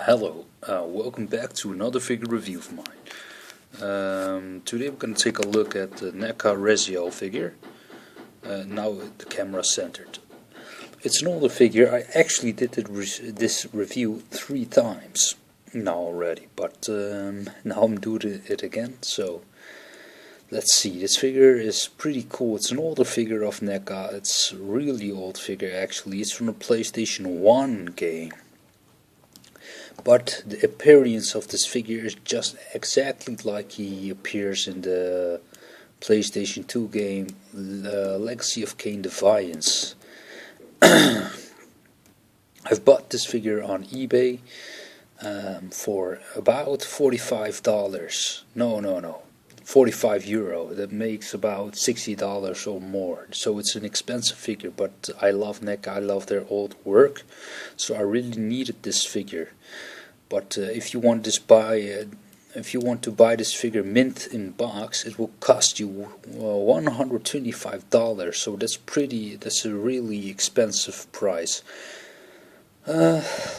Hello, welcome back to another figure review of mine. Today we're going to take a look at the Neca Razael figure. Now the camera centered. It's an older figure. I actually did this review 3 times now already, but now I'm doing it again. So let's see. This figure is pretty cool. It's an older figure of Neca. It's a really old figure actually. It's from a PlayStation 1 game. But the appearance of this figure is just exactly like he appears in the PlayStation 2 game Legacy of Kain Defiance. I've bought this figure on eBay for about $45. No, 45 euro. That makes about $60 or more. So it's an expensive figure, but I love Neca. I love their old work, so I really needed this figure. But if you want to buy this figure mint in box, it will cost you $125. So that's a really expensive price.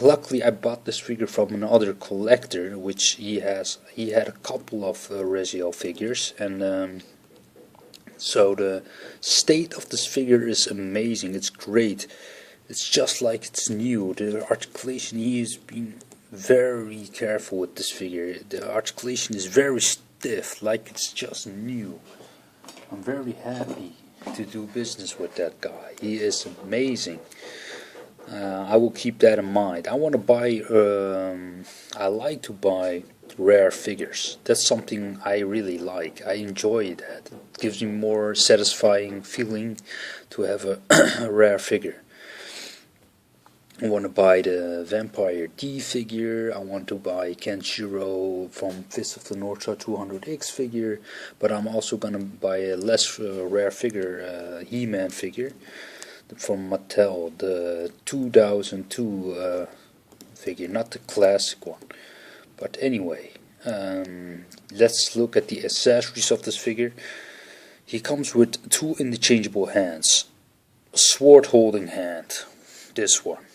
Luckily, I bought this figure from another collector, which he had a couple of Razael figures, and so the state of this figure is amazing. It's great. It's just like it's new. The articulation, he has been very careful with this figure. The articulation is very stiff, like it's just new. I'm very happy to do business with that guy. He is amazing. I will keep that in mind. I want to buy, I like to buy rare figures. That's something I really like. I enjoy that. It gives me more satisfying feeling to have a rare figure. I want to buy the Vampire D figure. I want to buy Kenshiro from Fist of the North Star 200X figure. But I'm also going to buy a less rare figure, He-Man figure from Mattel, the 2002 figure, not the classic one. But anyway, let's look at the accessories of this figure. He comes with 2 interchangeable hands, a sword holding hand, this one.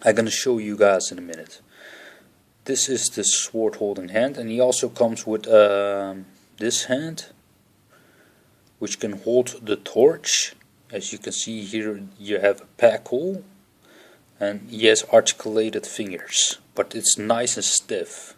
I'm gonna show you guys in a minute. This is the sword holding hand, and he also comes with this hand, which can hold the torch. As you can see here, you have a pack hole, and he has articulated fingers, but it's nice and stiff.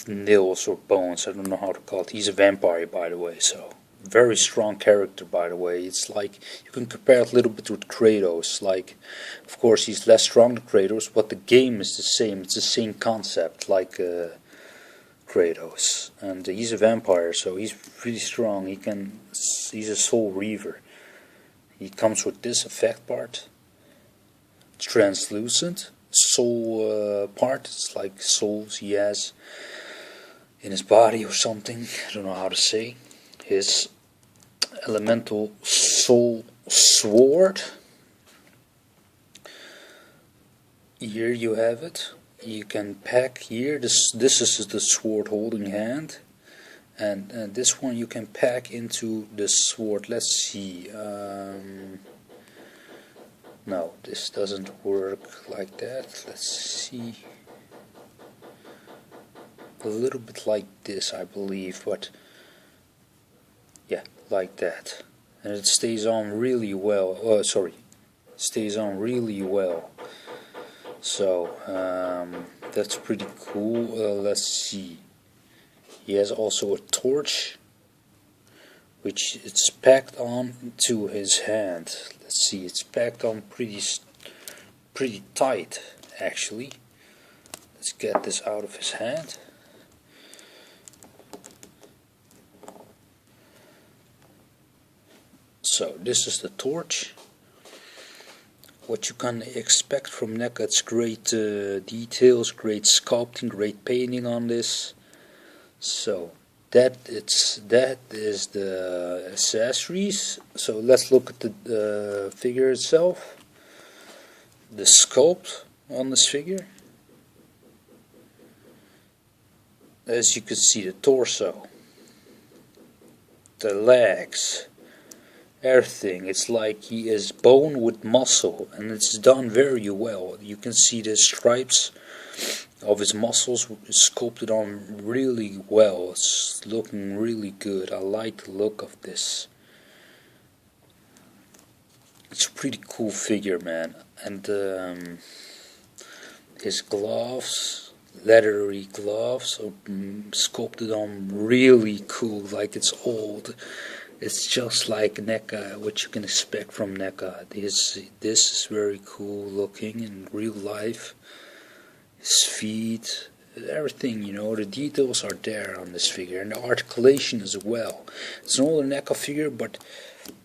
Nails or bones, I don't know how to call it. He's a vampire, by the way, so very strong character, by the way. It's like, you can compare it a little bit with Kratos. Like, of course he's less strong than Kratos, but the game is the same. It's the same concept like Kratos, and he's a vampire, so he's pretty strong. He's a soul reaver. He comes with this effect part, translucent soul part. It's like souls he has in his body or something. I don't know how to say. His elemental soul sword. Here you have it. You can pack here. This is the sword holding hand, and this one you can pack into the sword. Let's see. No, this doesn't work like that. Let's see. A little bit like this, I believe, but yeah, like that, and it stays on really well. Stays on really well. So that's pretty cool. Let's see. He has also a torch, which it's packed on to his hand. Let's see. It's packed on pretty tight, actually. Let's get this out of his hand. So this is the torch. What you can expect from Neca, it's great details, great sculpting, great painting on this. So that is the accessories. So let's look at the figure itself. The sculpt on this figure. As you can see, the torso, the legs, everything. It's like he is bone with muscle, and it's done very well. You can see the stripes of his muscles sculpted on really well. It's looking really good. I like the look of this. It's a pretty cool figure, man. And his gloves, leathery gloves, are sculpted on really cool, like it's old. It's just like Neca, what you can expect from Neca. This is very cool looking in real life. His feet, everything, you know, the details are there on this figure, and the articulation as well. It's an older Neca figure, but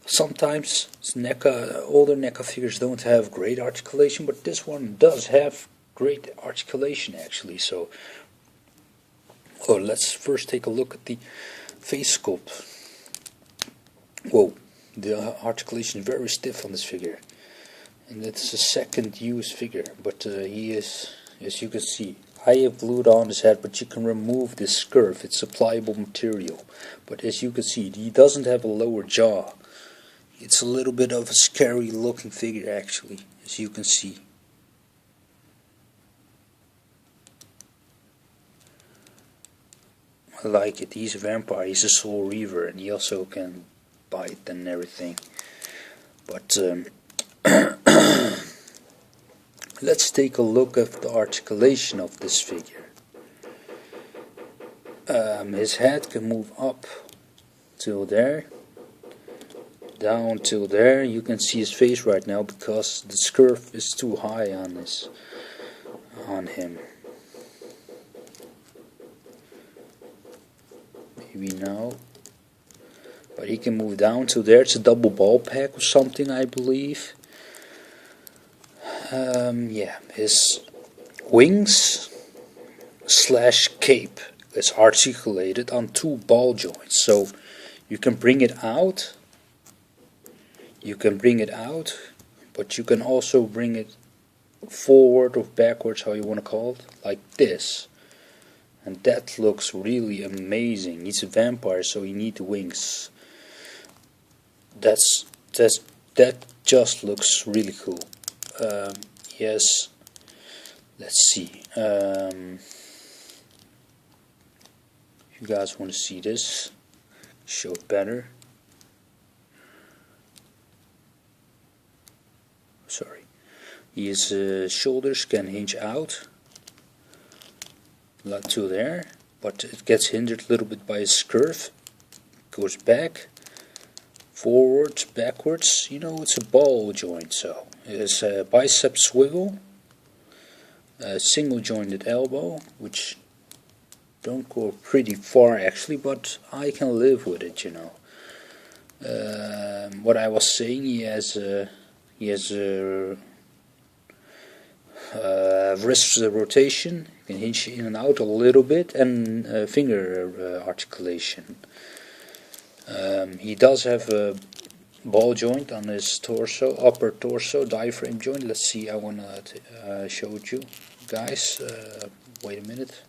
sometimes older Neca figures don't have great articulation, but this one does have great articulation actually. So, let's first take a look at the face sculpt. Whoa, the articulation is very stiff on this figure, and it's a second use figure, but he is, as you can see, I have glued on his head, but you can remove this curve. It's a pliable material, but as you can see, he doesn't have a lower jaw. It's a little bit of a scary looking figure actually, as you can see. I like it. He's a vampire, he's a soul reaver, and he also can bite and everything. But let's take a look at the articulation of this figure. His head can move up till there, down till there. You can see his face right now because the curve is too high on him. Maybe now. But he can move down to there. It's a double ball pack or something, I believe. Yeah, his wings / cape is articulated on 2 ball joints. So you can bring it out. But you can also bring it forward or backwards, how you want to call it, like this. And that looks really amazing. He's a vampire, so he needs wings. That just looks really cool. Yes, let's see. If you guys want to see this, show it better. Sorry. His shoulders can hinge out, like to there, but it gets hindered a little bit by his curve. Goes back, forwards, backwards. You know, it's a ball joint. So his bicep swivel, single jointed elbow, which don't go pretty far actually, but I can live with it, you know. What I was saying, he has wrist rotation, you can hinge in and out a little bit, and finger articulation. He does have a ball joint on his torso, upper torso, diaphragm joint. Let's see, I want to show it you guys. Wait a minute.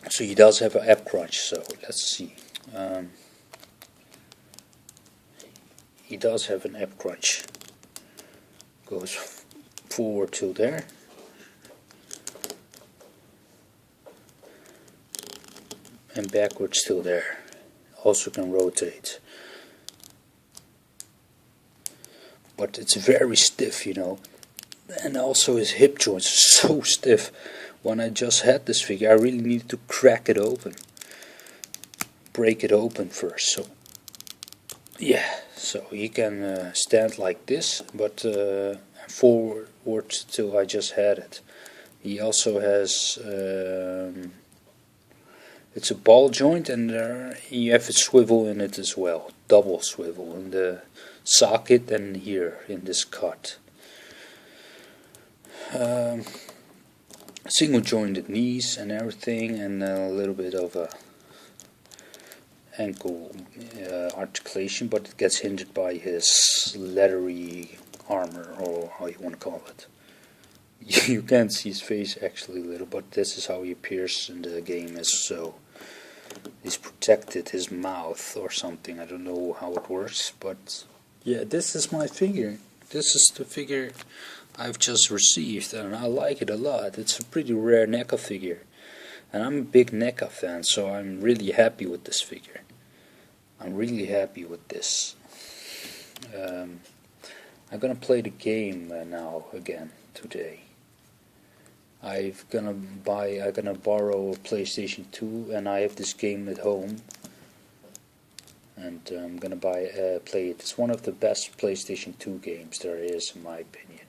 So he does have an ab crunch, so let's see. He does have an ab crunch. Goes forward to there. And backwards to there. Also can rotate. But it's very stiff, you know. And also his hip joints are so stiff. When I just had this figure, I really needed to crack it open. Break it open first. So yeah, so he can stand like this, but forward till I just had it. He also has it's a ball joint, and you have a swivel in it as well, double swivel in the socket and here in this cut. Single jointed knees and everything, and a little bit of a ankle articulation, but it gets hindered by his leathery armor, or how you want to call it. You can't see his face actually a little, but this is how he appears in the game as so. he's protected his mouth or something. I don't know how it works, but yeah, this is my figure. This is the figure I've just received, and I like it a lot. It's a pretty rare Neca figure, and I'm a big Neca fan, so I'm really happy with this figure. I'm really happy with this. I'm gonna play the game now again today. I'm gonna borrow a PlayStation 2, and I have this game at home, and I'm gonna play it. It's one of the best PlayStation 2 games there is, in my opinion.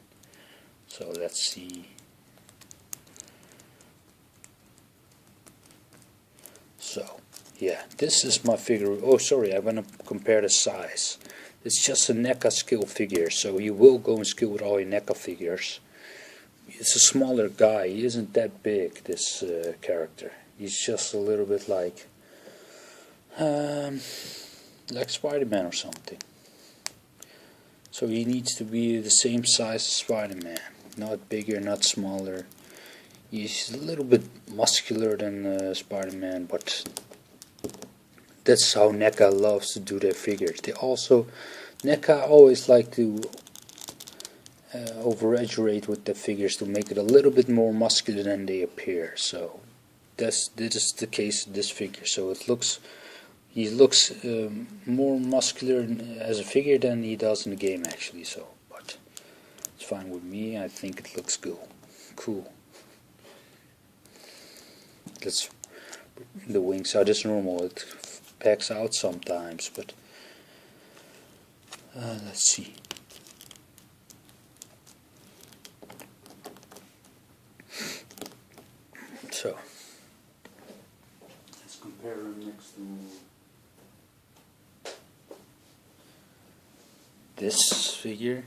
So let's see. So yeah, this is my figure. Oh, sorry, I'm gonna compare the size. It's just a Neca skill figure, so you will go and skill with all your Neca figures. It's a smaller guy. He isn't that big, this character. He's just a little bit like Spider-Man or something. So he needs to be the same size as Spider-Man. Not bigger, not smaller. He's a little bit muscular than Spider-Man, but that's how Neca loves to do their figures. Neca always like to over-exaggerate with the figures to make it a little bit more muscular than they appear. So this is the case of this figure. So he looks more muscular as a figure than he does in the game, actually. So, but it's fine with me. I think it looks cool. The wings are just normal. It packs out sometimes, but let's see. So let's compare them next to this figure.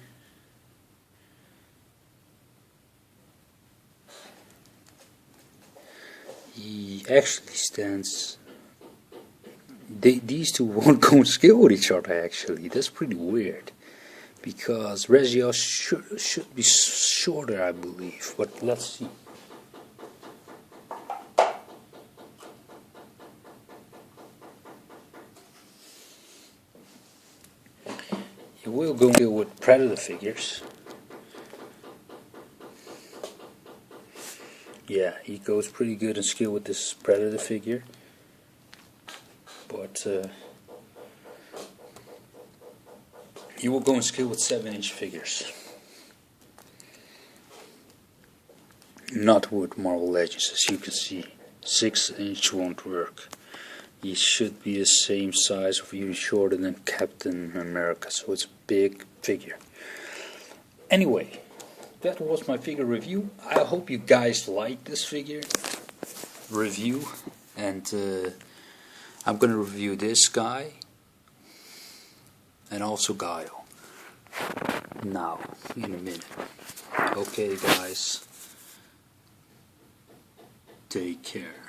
He actually stands. These two won't go and skill with each other. Actually, that's pretty weird, because Razael should be shorter, I believe. But let's see. He will go and skill with Predator figures. Yeah, he goes pretty good in skill with this Predator figure, but he will go and skill with 7-inch figures. Not with Marvel Legends, as you can see. 6-inch won't work. He should be the same size, or even shorter than Captain America, so it's a big figure. Anyway, that was my figure review. I hope you guys like this figure review, and I'm gonna review this guy and also Guile now in a minute. Okay guys, take care.